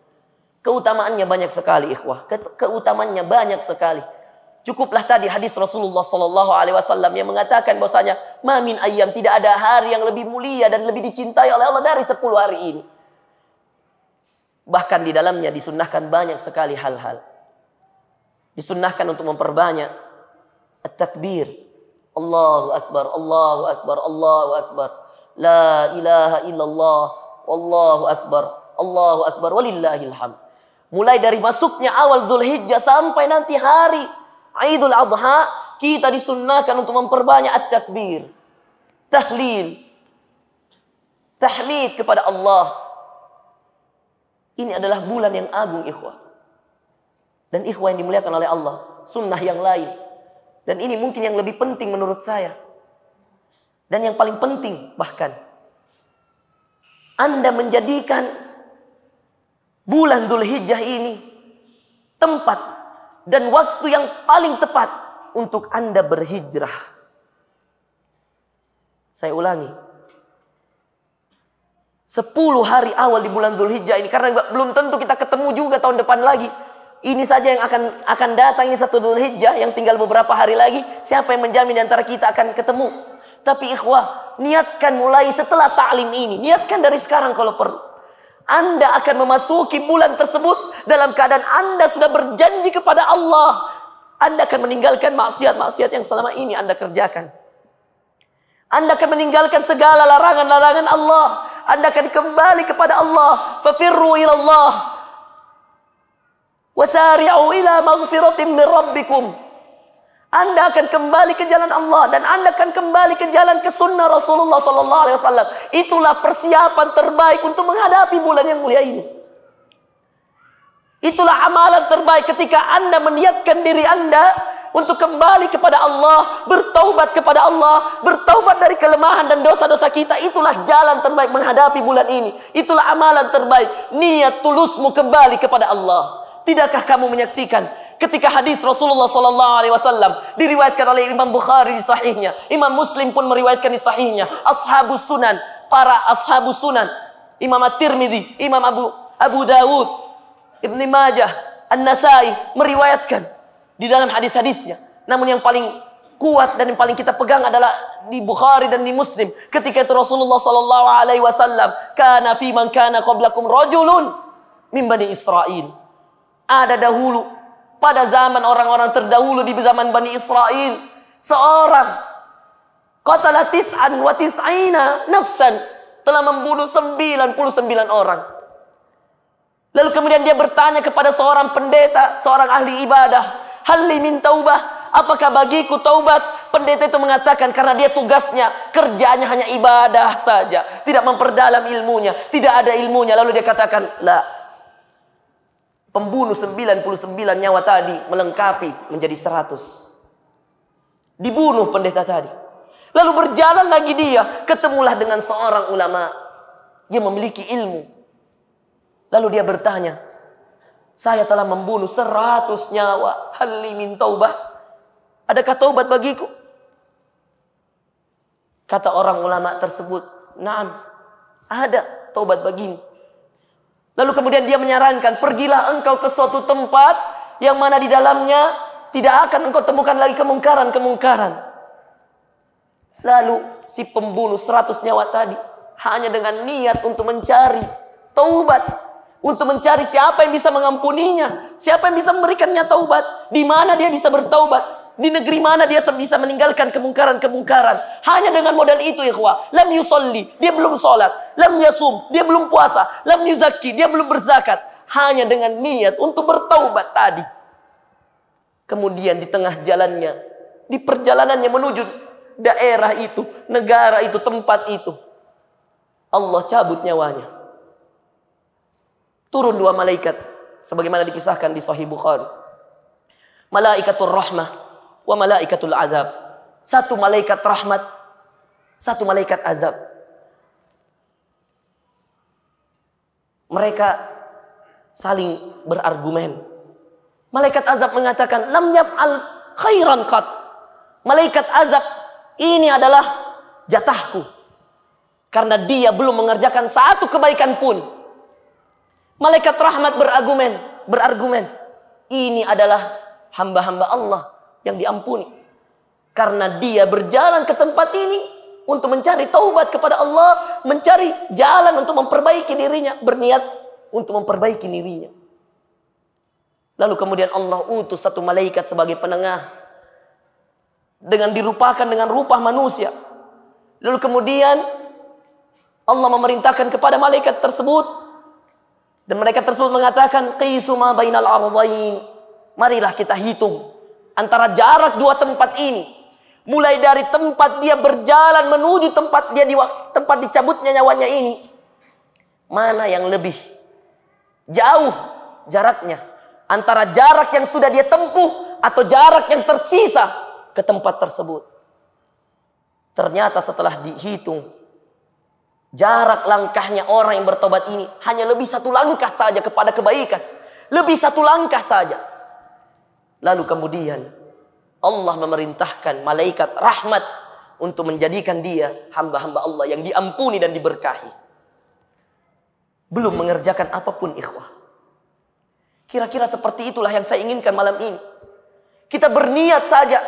Keutamaannya banyak sekali, ikhwah. Keutamaannya banyak sekali. Cukuplah tadi hadis Rasulullah SAW yang mengatakan bahwasanya ma min ayyam, tidak ada hari yang lebih mulia dan lebih dicintai oleh Allah dari 10 hari ini. Bahkan di dalamnya disunnahkan banyak sekali hal-hal. Disunnahkan untuk memperbanyak at-takbir. Allahu Akbar, Allahu Akbar, Allahu Akbar. La ilaha illallah, wallahu akbar, Allahu akbar, walillahil hamd. Mulai dari masuknya awal Dzulhijjah sampai nanti hari Idul Adha, kita disunnahkan untuk memperbanyak at-takbir, tahlil, tahmid kepada Allah. Ini adalah bulan yang agung, ikhwah. Dan ikhwah yang dimuliakan oleh Allah, sunnah yang lain. Dan ini mungkin yang lebih penting menurut saya. Dan yang paling penting bahkan, Anda menjadikan bulan Dzulhijjah ini tempat dan waktu yang paling tepat untuk Anda berhijrah. Saya ulangi. 10 hari awal di bulan Dzulhijjah ini, karena belum tentu kita ketemu juga tahun depan lagi. Ini saja yang akan datang, ini 1 Dzulhijjah yang tinggal beberapa hari lagi. Siapa yang menjamin di antara kita akan ketemu? Tapi ikhwah, niatkan mulai setelah ta'lim ini. Niatkan dari sekarang kalau perlu. Anda akan memasuki bulan tersebut dalam keadaan Anda sudah berjanji kepada Allah. Anda akan meninggalkan maksiat-maksiat yang selama ini Anda kerjakan. Anda akan meninggalkan segala larangan-larangan Allah. Anda akan kembali kepada Allah. Fafirru ilallah. Wasari'u ila maghfiratin min rabbikum. Anda akan kembali ke jalan Allah dan Anda akan kembali ke jalan ke sunnah Rasulullah SAW. Itulah persiapan terbaik untuk menghadapi bulan yang mulia ini. Itulah amalan terbaik ketika Anda meniatkan diri Anda untuk kembali kepada Allah, bertaubat kepada Allah, bertaubat dari kelemahan dan dosa-dosa kita. Itulah jalan terbaik menghadapi bulan ini. Itulah amalan terbaik. Niat tulusmu kembali kepada Allah. Tidakkah kamu menyaksikan ketika hadis Rasulullah SAW diriwayatkan oleh Imam Bukhari di sahihnya, Imam Muslim pun meriwayatkan di sahihnya, ashabus sunan, para ashabus sunan, Imam At-Tirmidzi, Imam Abu Dawud, Ibn Majah, An-Nasai meriwayatkan di dalam hadis-hadisnya. Namun yang paling kuat dan yang paling kita pegang adalah di Bukhari dan di Muslim. Ketika itu Rasulullah sallallahu alaihi wasallam, kana fi man kana qablakum rajulun min Bani Israil. Ada dahulu pada zaman orang-orang terdahulu di zaman Bani Israil, seorang qatala tis'an wa tis'ina nafsan, telah membunuh 99 orang. Lalu kemudian dia bertanya kepada seorang pendeta, seorang ahli ibadah, hal li min taubah, apakah bagiku taubat? Pendeta itu mengatakan karena dia tugasnya, kerjanya hanya ibadah saja, tidak memperdalam ilmunya, tidak ada ilmunya. Lalu dia katakan, la, pembunuh 99 nyawa tadi melengkapi menjadi 100. Dibunuh pendeta tadi. Lalu berjalan lagi dia, ketemulah dengan seorang ulama yang memiliki ilmu. Lalu dia bertanya, saya telah membunuh 100 nyawa, hal li min taubah, adakah taubat bagiku? Kata orang ulama tersebut, na'am, ada taubat bagimu. Lalu kemudian dia menyarankan, pergilah engkau ke suatu tempat yang mana di dalamnya tidak akan engkau temukan lagi kemungkaran-kemungkaran. Lalu si pembunuh 100 nyawa tadi hanya dengan niat untuk mencari taubat, untuk mencari siapa yang bisa mengampuninya, siapa yang bisa memberikannya taubat, di mana dia bisa bertaubat, di negeri mana dia bisa meninggalkan kemungkaran-kemungkaran. Hanya dengan modal itu, ikhwah. Lam yusolli, dia belum sholat. Lam yasum, dia belum puasa. Lam yuzaki, dia belum berzakat. Hanya dengan niat untuk bertaubat tadi. Kemudian di tengah jalannya, di perjalanannya menuju daerah itu, negara itu, tempat itu, Allah cabut nyawanya. Turun 2 malaikat, sebagaimana dikisahkan di Sahih Bukhari. Malaikatur rahmah wa malaikatul azab. Satu malaikat rahmat, satu malaikat azab. Mereka saling berargumen. Malaikat azab mengatakan, lam yaf'al khairan qat. Malaikat azab, ini adalah jatahku, karena dia belum mengerjakan satu kebaikan pun. Malaikat rahmat berargumen, ini adalah hamba-hamba Allah yang diampuni, karena dia berjalan ke tempat ini untuk mencari taubat kepada Allah, mencari jalan untuk memperbaiki dirinya, berniat untuk memperbaiki dirinya. Lalu kemudian Allah utus satu malaikat sebagai penengah, dengan dirupakan dengan rupa manusia. Lalu kemudian Allah memerintahkan kepada malaikat tersebut, dan malaikat tersebut mengatakan, qisu ma bainal ardain, marilah kita hitung antara jarak 2 tempat ini. Mulai dari tempat dia berjalan menuju tempat dia tempat dicabutnya nyawanya ini, mana yang lebih jauh jaraknya, antara jarak yang sudah dia tempuh atau jarak yang tersisa ke tempat tersebut. Ternyata setelah dihitung, jarak langkahnya orang yang bertobat ini hanya lebih 1 langkah saja kepada kebaikan, lebih 1 langkah saja. Lalu kemudian Allah memerintahkan malaikat rahmat untuk menjadikan dia hamba-hamba Allah yang diampuni dan diberkahi. Belum mengerjakan apapun, ikhwah. Kira-kira seperti itulah yang saya inginkan malam ini. Kita berniat saja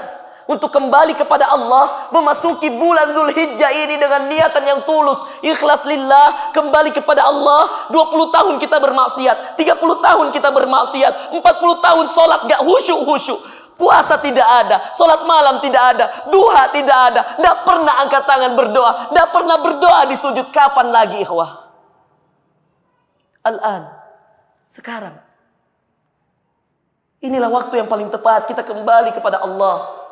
untuk kembali kepada Allah, memasuki bulan Dzulhijjah ini dengan niatan yang tulus, ikhlas lillah, kembali kepada Allah. 20 tahun kita bermaksiat, 30 tahun kita bermaksiat, 40 tahun sholat gak khusyuk-khusyuk, puasa tidak ada, sholat malam tidak ada, duha tidak ada, gak pernah angkat tangan berdoa, gak pernah berdoa di sujud. Kapan lagi, ikhwah? Al-an, sekarang. Inilah waktu yang paling tepat kita kembali kepada Allah.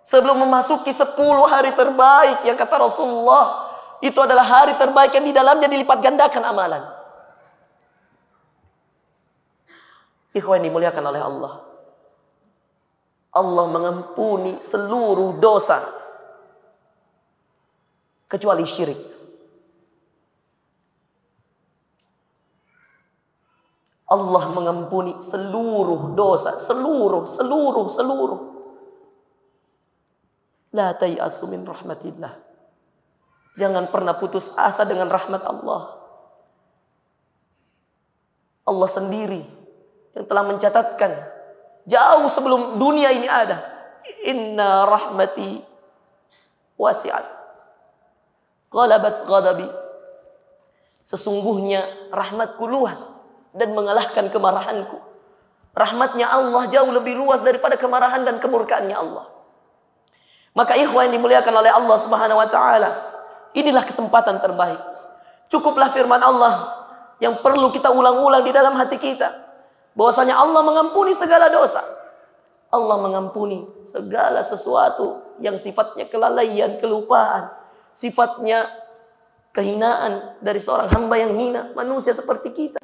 Sebelum memasuki 10 hari terbaik yang kata Rasulullah, itu adalah hari terbaik yang di dalamnya dilipat gandakan amalan. Ikhwan dimuliakan oleh Allah. Allah mengampuni seluruh dosa kecuali syirik. Allah mengampuni seluruh dosa, seluruh. La tayasu min rahmatillah. Jangan pernah putus asa dengan rahmat Allah. Allah sendiri yang telah mencatatkan jauh sebelum dunia ini ada, Inna rahmati wasi'at ghalabat ghadabi. Sesungguhnya rahmatku luas dan mengalahkan kemarahanku. Rahmatnya Allah jauh lebih luas daripada kemarahan dan kemurkaannya Allah. Maka ikhwan yang dimuliakan oleh Allah Subhanahu wa taala, inilah kesempatan terbaik. Cukuplah firman Allah yang perlu kita ulang-ulang di dalam hati kita, bahwasanya Allah mengampuni segala dosa. Allah mengampuni segala sesuatu yang sifatnya kelalaian, kelupaan, sifatnya kehinaan dari seorang hamba yang hina, manusia seperti kita.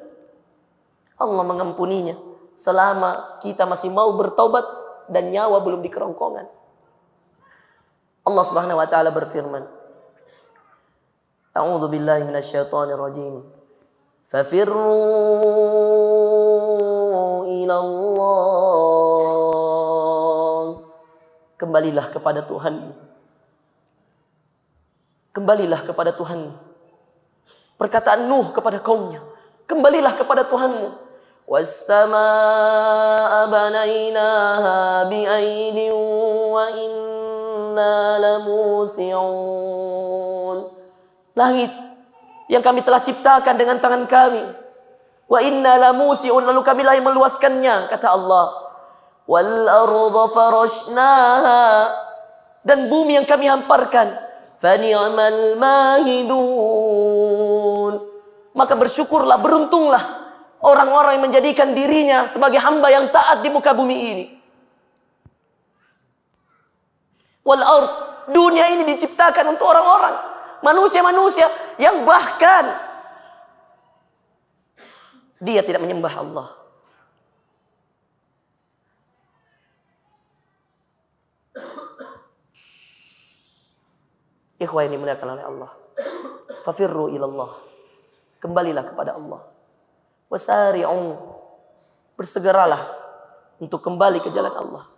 Allah mengampuninya selama kita masih mau bertobat dan nyawa belum di kerongkongan. Allah Subhanahu wa taala berfirman, A'udzu billahi minasyaitonir rajim. Fafirru ila Allah. Kembalilah kepada Tuhan. Kembalilah kepada Tuhan. Perkataan Nuh kepada kaumnya, kembalilah kepada Tuhanmu. Was-samaa'a banainaha bi'aidin wa inna lamusi'un. Langit yang kami telah ciptakan dengan tangan kami. Wa inna lamusi'un, lalu kamilah yang meluaskannya, kata Allah. Wal arda farashnaha, dan bumi yang kami hamparkan. Fani'mal mahidun, maka bersyukurlah, beruntunglah orang-orang yang menjadikan dirinya sebagai hamba yang taat di muka bumi ini. Wal ard, dunia ini diciptakan untuk orang-orang, manusia-manusia yang bahkan dia tidak menyembah Allah. Ikhwah yang dimuliakan oleh Allah, fafirru ilallah, kembalilah kepada Allah. Wasari'u, bersegeralah untuk kembali ke jalan Allah.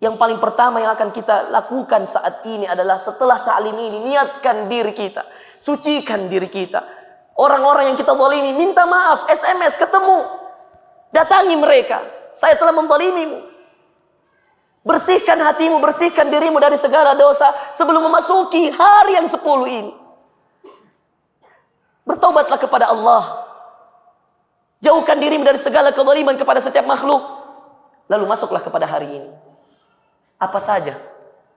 Yang paling pertama yang akan kita lakukan saat ini adalah setelah ta'lim ini, niatkan diri kita, sucikan diri kita. Orang-orang yang kita zalimi, minta maaf, SMS, ketemu, datangi mereka. Saya telah menzalimimu. Bersihkan hatimu, bersihkan dirimu dari segala dosa sebelum memasuki hari yang 10 ini. Bertobatlah kepada Allah. Jauhkan dirimu dari segala kezaliman kepada setiap makhluk. Lalu masuklah kepada hari ini. Apa saja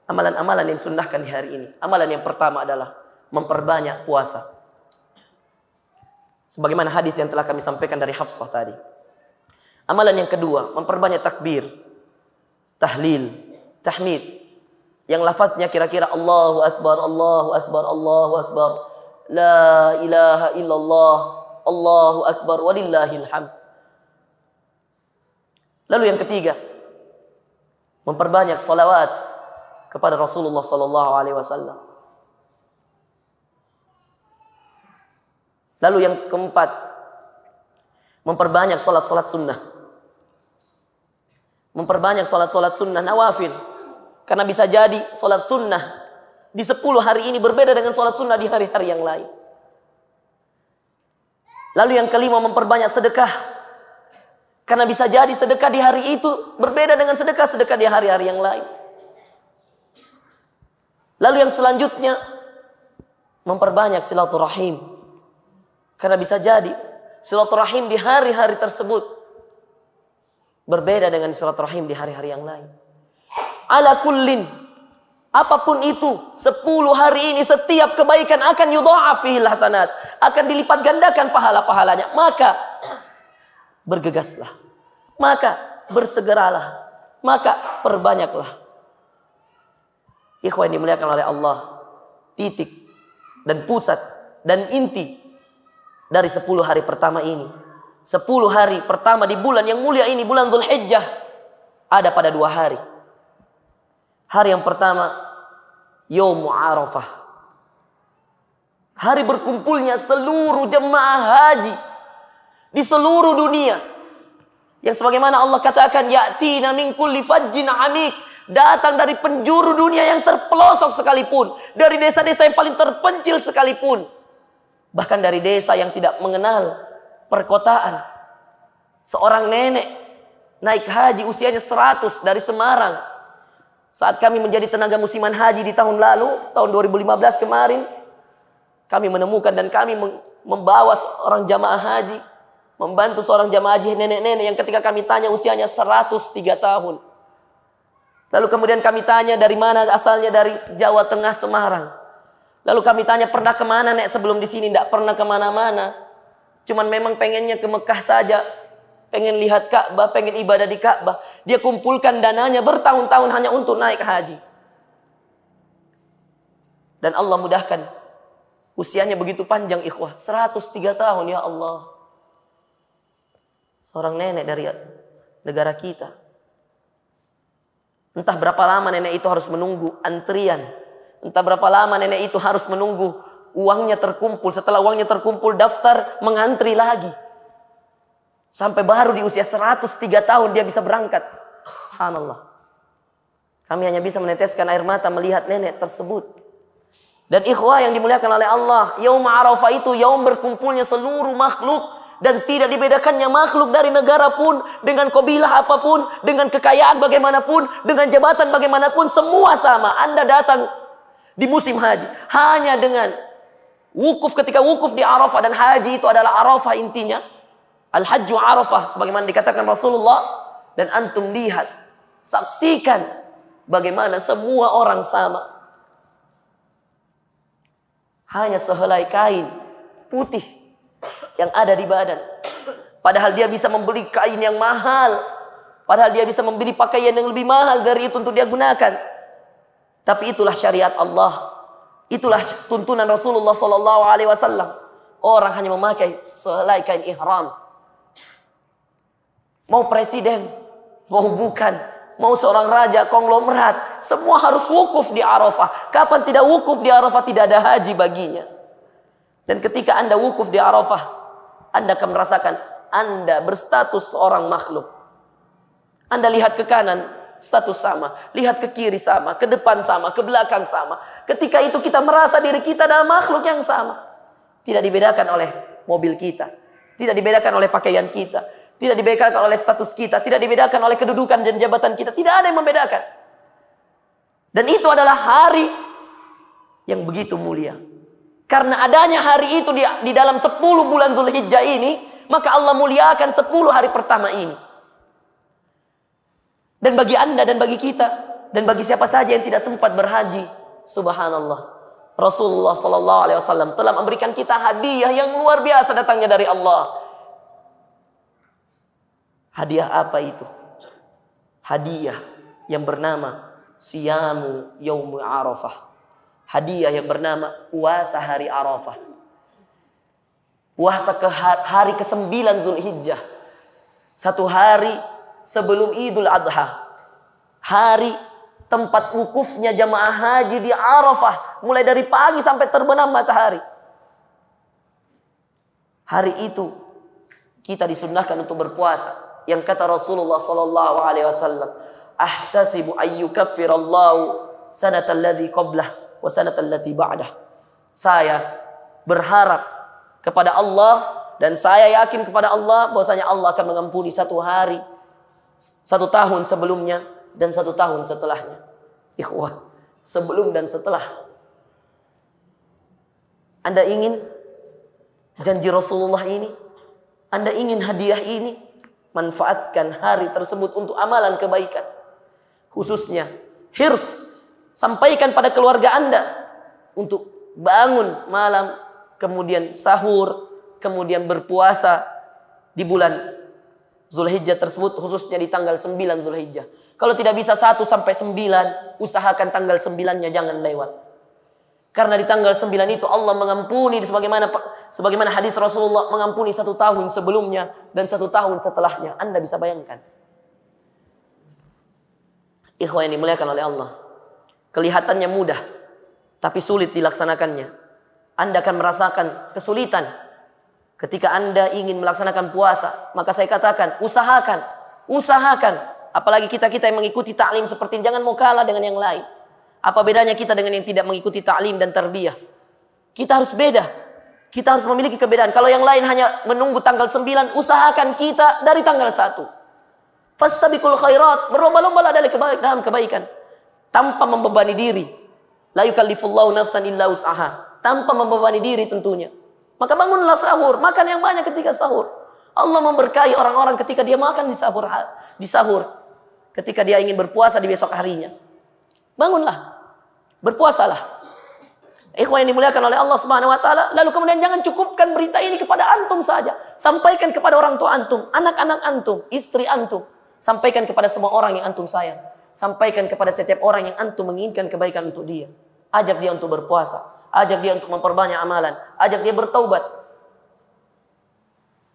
amalan-amalan yang sunnahkan di hari ini? Amalan yang pertama adalah memperbanyak puasa. Sebagaimana hadis yang telah kami sampaikan dari Hafsah tadi. Amalan yang kedua, memperbanyak takbir, tahlil, tahmid, yang lafaznya kira-kira Allahu Akbar, Allahu Akbar, Allahu Akbar, La ilaha illallah, Allahu Akbar, walillahil hamd. Lalu yang ketiga, memperbanyak salawat kepada Rasulullah sallallahu alaihi wasallam. Lalu yang keempat, memperbanyak salat-salat sunnah. Memperbanyak salat-salat sunnah nawafil. Karena bisa jadi salat sunnah di 10 hari ini berbeda dengan salat sunnah di hari-hari yang lain. Lalu yang kelima, memperbanyak sedekah. Karena bisa jadi sedekah di hari itu berbeda dengan sedekah-sedekah di hari-hari yang lain. Lalu yang selanjutnya, memperbanyak silaturahim. Karena bisa jadi silaturahim di hari-hari tersebut berbeda dengan silaturahim di hari-hari yang lain. Ala kullin, apapun itu, 10 hari ini setiap kebaikan akan yudha'af fihil hasanat, akan dilipat gandakan pahala-pahalanya. Maka bergegaslah, maka bersegeralah, maka perbanyaklah. Ikhwan dimuliakan oleh Allah, titik dan pusat dan inti dari 10 hari pertama ini, 10 hari pertama di bulan yang mulia ini, bulan Dzulhijjah, ada pada 2 hari. Hari yang pertama, Yaum Arafah, hari berkumpulnya seluruh jemaah haji di seluruh dunia. Yang sebagaimana Allah katakan, ya'tina min kulli fajjin amik, datang dari penjuru dunia yang terpelosok sekalipun, dari desa-desa yang paling terpencil sekalipun, bahkan dari desa yang tidak mengenal perkotaan. Seorang nenek naik haji usianya 100 dari Semarang Saat kami menjadi tenaga musiman haji di tahun lalu, tahun 2015 kemarin, kami menemukan dan kami membawa seorang jamaah haji, membantu seorang jamaah haji nenek-nenek yang ketika kami tanya usianya 103 tahun. Lalu kemudian kami tanya dari mana asalnya, dari Jawa Tengah, Semarang. Lalu kami tanya, pernah kemana nek sebelum di sini? Tidak pernah kemana-mana. Cuman memang pengennya ke Mekah saja. Pengen lihat Ka'bah, pengen ibadah di Ka'bah. Dia kumpulkan dananya bertahun-tahun hanya untuk naik haji. Dan Allah mudahkan. Usianya begitu panjang ikhwah. 103 tahun ya Allah. Seorang nenek dari negara kita. Entah berapa lama nenek itu harus menunggu antrian. Entah berapa lama nenek itu harus menunggu uangnya terkumpul. Setelah uangnya terkumpul, daftar mengantri lagi. Sampai baru di usia 103 tahun dia bisa berangkat. Subhanallah. Kami hanya bisa meneteskan air mata melihat nenek tersebut. Dan ikhwah yang dimuliakan oleh Allah, Yaum Arafah itu yaum berkumpulnya seluruh makhluk. Dan tidak dibedakannya makhluk dari negara pun, dengan kabilah apapun, dengan kekayaan bagaimanapun, dengan jabatan bagaimanapun, semua sama. Anda datang di musim haji hanya dengan wukuf, ketika wukuf di Arafah, dan haji itu adalah Arafah intinya. Al-Hajju Arafah sebagaimana dikatakan Rasulullah. Dan antum lihat, saksikan bagaimana semua orang sama. Hanya sehelai kain putih yang ada di badan. Padahal dia bisa membeli kain yang mahal. Padahal dia bisa membeli pakaian yang lebih mahal dari itu untuk dia gunakan. Tapi itulah syariat Allah. Itulah tuntunan Rasulullah SAW. Orang hanya memakai sehelai kain ihram. Mau presiden, mau bukan, mau seorang raja, konglomerat, semua harus wukuf di Arafah. Kapan tidak wukuf di Arafah, tidak ada haji baginya. Dan ketika Anda wukuf di Arafah, Anda akan merasakan Anda berstatus seorang makhluk. Anda lihat ke kanan, status sama. Lihat ke kiri sama, ke depan sama, ke belakang sama. Ketika itu kita merasa diri kita adalah makhluk yang sama. Tidak dibedakan oleh mobil kita. Tidak dibedakan oleh pakaian kita. Tidak dibedakan oleh status kita. Tidak dibedakan oleh kedudukan dan jabatan kita. Tidak ada yang membedakan. Dan itu adalah hari yang begitu mulia. Karena adanya hari itu di dalam 10 bulan Zulhijjah ini, maka Allah muliakan 10 hari pertama ini. Dan bagi Anda dan bagi kita, dan bagi siapa saja yang tidak sempat berhaji, subhanallah, Rasulullah SAW telah memberikan kita hadiah yang luar biasa datangnya dari Allah. Hadiah apa itu? Hadiah yang bernama Siyamu Yaum Arafah. Hadiah yang bernama puasa hari Arafah. Puasa ke hari ke-9 Zulhijjah. Satu hari sebelum Idul Adha. Hari tempat wukufnya jamaah haji di Arafah. Mulai dari pagi sampai terbenam matahari. Hari itu kita disunnahkan untuk berpuasa. Yang kata Rasulullah SAW, ahtasibu ayyukaffirallahu sanatal ladzi qablah wa sanatal lati ba'dah. Saya berharap kepada Allah dan saya yakin kepada Allah bahwasanya Allah akan mengampuni satu hari, 1 tahun sebelumnya dan 1 tahun setelahnya. Ikhwah, sebelum dan setelah. Anda ingin janji Rasulullah ini? Anda ingin hadiah ini? Manfaatkan hari tersebut untuk amalan kebaikan. Khususnya hirs, sampaikan pada keluarga Anda untuk bangun malam, kemudian sahur, kemudian berpuasa di bulan Zulhijjah tersebut, khususnya di tanggal 9 Zulhijjah. Kalau tidak bisa 1 sampai 9, usahakan tanggal 9-nya jangan lewat. Karena di tanggal 9 itu Allah mengampuni sebagaimana hadis Rasulullah mengampuni 1 tahun sebelumnya dan 1 tahun setelahnya. Anda bisa bayangkan. Ikhwan yang dimuliakan oleh Allah. Kelihatannya mudah, tapi sulit dilaksanakannya. Anda akan merasakan kesulitan ketika Anda ingin melaksanakan puasa. Maka saya katakan, usahakan. Apalagi kita yang mengikuti ta'lim seperti ini, jangan mau kalah dengan yang lain. Apa bedanya kita dengan yang tidak mengikuti ta'lim dan tarbiyah? Kita harus beda. Kita harus memiliki kebedaan. Kalau yang lain hanya menunggu tanggal 9, usahakan kita dari tanggal 1. Fastabiqul khairat, berlomba-lombalah dalam kebaikan. tanpa membebani diri. La yukallifullahu nafsan illa wus'aha, tanpa membebani diri tentunya. Maka bangunlah sahur, makan yang banyak ketika sahur. Allah memberkahi orang-orang ketika dia makan di sahur. Ketika dia ingin berpuasa di besok harinya. Bangunlah, berpuasalah. Ikhwan yang dimuliakan oleh Allah Subhanahu wa taala, lalu kemudian jangan cukupkan berita ini kepada antum saja. Sampaikan kepada orang tua antum, anak-anak antum, istri antum. Sampaikan kepada semua orang yang antum sayang. Sampaikan kepada setiap orang yang antum menginginkan kebaikan untuk dia. Ajak dia untuk berpuasa, ajak dia untuk memperbanyak amalan, ajak dia bertaubat.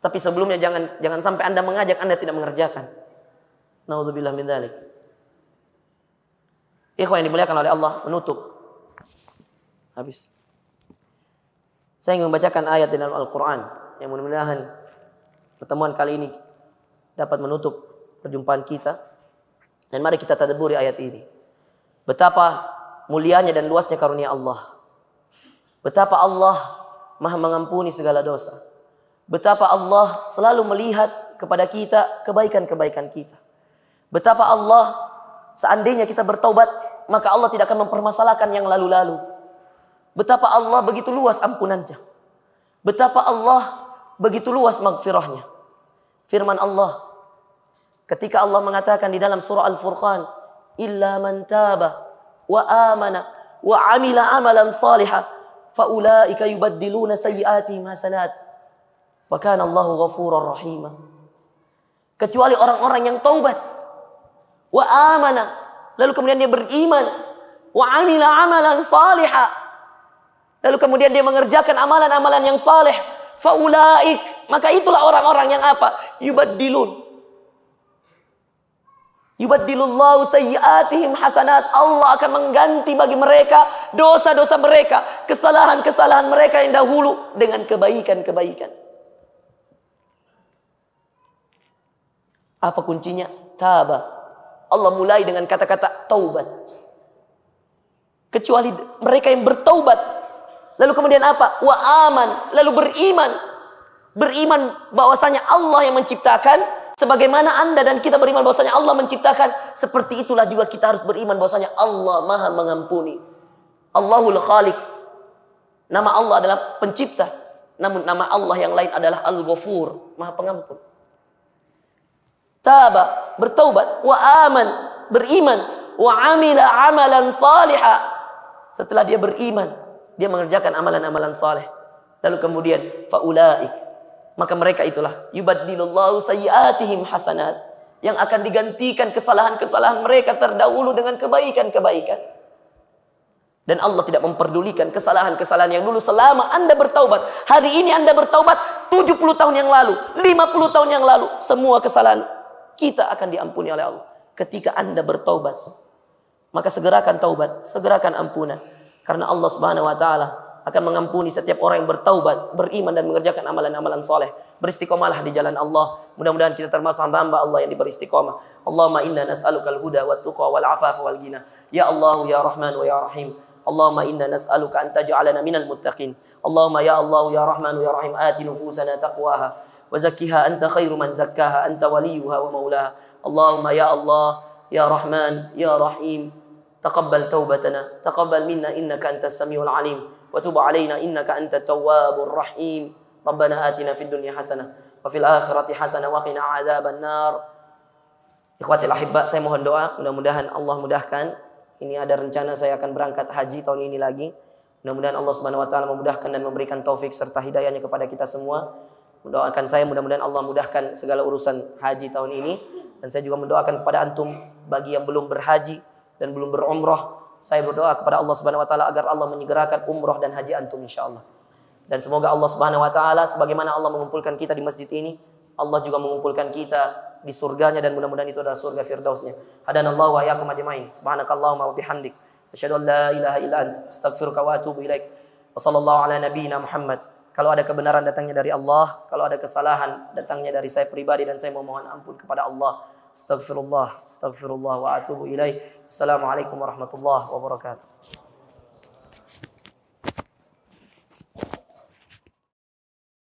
Tapi sebelumnya jangan sampai Anda mengajak Anda tidak mengerjakan. Naudzubillah min dzalik. Ikhwan yang dimuliakan oleh Allah, menutup. Habis. Saya ingin membacakan ayat dalam Al-Quran yang mudah-mudahan pertemuan kali ini dapat menutup perjumpaan kita. Dan mari kita tadabburi ayat ini. Betapa mulianya dan luasnya karunia Allah. Betapa Allah Maha mengampuni segala dosa. Betapa Allah selalu melihat kepada kita kebaikan-kebaikan kita. Betapa Allah seandainya kita bertaubat, maka Allah tidak akan mempermasalahkan yang lalu-lalu. Betapa Allah begitu luas ampunannya. Betapa Allah begitu luas maghfirahnya. Firman Allah ketika Allah mengatakan di dalam surah Al-Furqan, illa man taba wa amana wa amila amalan salihah faulaika yubaddiluna sayyiatihim hasanat wa kana Allahu ghafurur rahim. Kecuali orang-orang yang taubat wa amana, lalu kemudian dia beriman, wa amila amalan salihah, lalu kemudian dia mengerjakan amalan-amalan yang saleh, faulaik, maka itulah orang-orang yang apa? Yubaddilullahu sayyiatihim hasanat. Allah akan mengganti bagi mereka dosa-dosa mereka, kesalahan-kesalahan mereka yang dahulu dengan kebaikan-kebaikan. Apa kuncinya? Taba. Allah mulai dengan kata-kata taubat. Kecuali mereka yang bertaubat. Lalu kemudian apa? Wa aman. Lalu beriman. Beriman bahwasanya Allah yang menciptakan. Sebagaimana Anda dan kita beriman bahwasanya Allah menciptakan. Seperti itulah juga kita harus beriman bahwasanya Allah Maha mengampuni. Allahul Khaliq. Nama Allah adalah pencipta. Namun nama Allah yang lain adalah Al-Ghafur. Maha pengampun. Taba, bertaubat. Wa aman, beriman. Wa amila amalan salihah. Setelah dia beriman, dia mengerjakan amalan-amalan saleh. Lalu kemudian faulaik, maka mereka itulah yubaddilullahu sayyiatihim hasanat, yang akan digantikan kesalahan-kesalahan mereka terdahulu dengan kebaikan-kebaikan. Dan Allah tidak memperdulikan kesalahan-kesalahan yang dulu selama Anda bertaubat. Hari ini Anda bertaubat 70 tahun yang lalu, 50 tahun yang lalu, semua kesalahan kita akan diampuni oleh Allah. Ketika Anda bertaubat, maka segerakan taubat, segerakan ampunan. Karena Allah Subhanahu wa taala akan mengampuni setiap orang yang bertaubat, beriman dan mengerjakan amalan-amalan soleh. Beristiqomalah di jalan Allah. Mudah-mudahan kita termasuk hamba-hamba Allah yang diberi istiqomah. Allahumma inna nas'alukal huda wat tuqa wal afafa wal ghina. Ya Allah ya Rahman wa ya Rahim. Allahumma inna nas'aluka an taj'alana minal muttaqin. Allahumma ya Allah ya Rahman ya Rahim, ati nufusana taqwaha wa zakkiha anta khairu man zakkaha anta waliyuha wa maulaha. Allahumma ya Allah ya Rahman ya Rahim, taqabbal taubatana, taqabbal minna innaka antas samiul alim, wa tub alaina innaka antat tawwabur rahim. Rabbana atina fid dunya hasanah wa fil akhirati hasanah wa qina adzaban nar. Ikhwatil ahibba, saya mohon doa, mudah-mudahan Allah mudahkan. Ini ada rencana saya akan berangkat haji tahun ini lagi. Mudah-mudahan Allah Subhanahu wa taala memudahkan dan memberikan taufik serta hidayahnya kepada kita semua. Mendoakan saya mudah-mudahan Allah mudahkan segala urusan haji tahun ini. Dan saya juga mendoakan kepada antum bagi yang belum berhaji dan belum berumrah, saya berdoa kepada Allah Subhanahu wa taala agar Allah menyegerakan umrah dan haji antum insyaallah. Dan semoga Allah Subhanahu wa taala sebagaimana Allah mengumpulkan kita di masjid ini, Allah juga mengumpulkan kita di surganya, dan mudah-mudahan itu adalah surga firdausnya. Hadanallahu wa iyyakum ajmain. Subhanakallahumma wa bihamdik, asyhadu an la ilaha illa anta, astaghfiruka wa atubu ilaik. Wa sallallahu ala nabiyyina Muhammad. Kalau ada kebenaran datangnya dari Allah, kalau ada kesalahan datangnya dari saya pribadi, dan saya memohon ampun kepada Allah. Astaghfirullah wa atubu ilaih. Assalamualaikum warahmatullahi wabarakatuh.